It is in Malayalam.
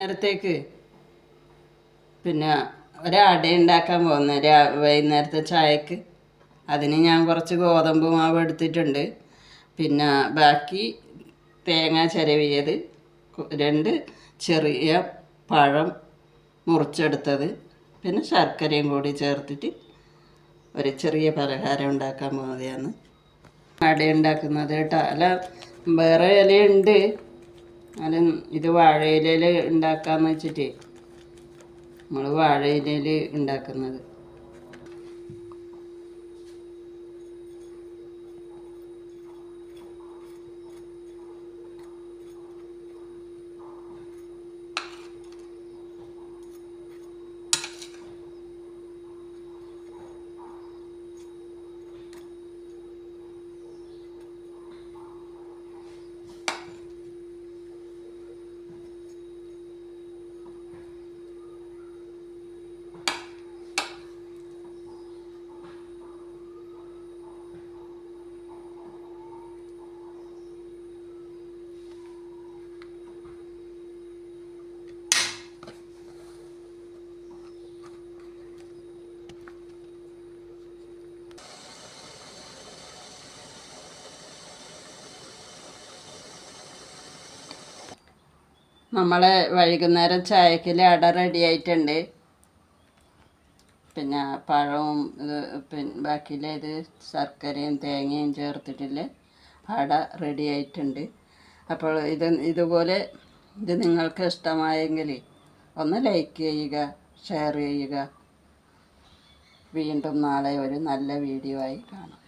നേരത്തേക്ക് പിന്നെ അട ഉണ്ടാക്കാൻ പോകുന്ന വൈകുന്നേരത്തെ ചായക്ക്. അതിന് ഞാൻ കുറച്ച് ഗോതമ്പ് മാവ് എടുത്തിട്ടുണ്ട്. പിന്നെ ബാക്കി തേങ്ങ ചിരവിയത്, 2 ചെറിയ പഴം മുറിച്ചെടുത്തത്, പിന്നെ ശർക്കരയും കൂടി ചേർത്തിട്ട് ഒരു ചെറിയ പലഹാരം ഉണ്ടാക്കാൻ പോകുന്നതാണ്. അട ഉണ്ടാക്കുന്നത് കേട്ടോ. അല്ല, വേറെ ഇലയുണ്ട്. അല്ല, ഇത് വാഴയിലയിൽ ഉണ്ടാക്കാമെന്ന് വെച്ചിട്ടേ നമ്മൾ വാഴയിലയിൽ ഉണ്ടാക്കുന്നത്. നമ്മളെ വൈകുന്നേരം ചായക്കിൽ അട റെഡി ആയിട്ടുണ്ട്. പിന്നെ പഴവും പിന്നെ ബാക്കിയിലേത് ശർക്കരയും തേങ്ങയും ചേർത്തിട്ടില്ല അട റെഡി ആയിട്ടുണ്ട്. അപ്പോൾ ഇതുപോലെ നിങ്ങൾക്ക് ഇഷ്ടമായെങ്കിൽ ഒന്ന് ലൈക്ക് ചെയ്യുക, ഷെയർ ചെയ്യുക. വീണ്ടും നാളെ ഒരു നല്ല വീഡിയോ ആയി കാണാം.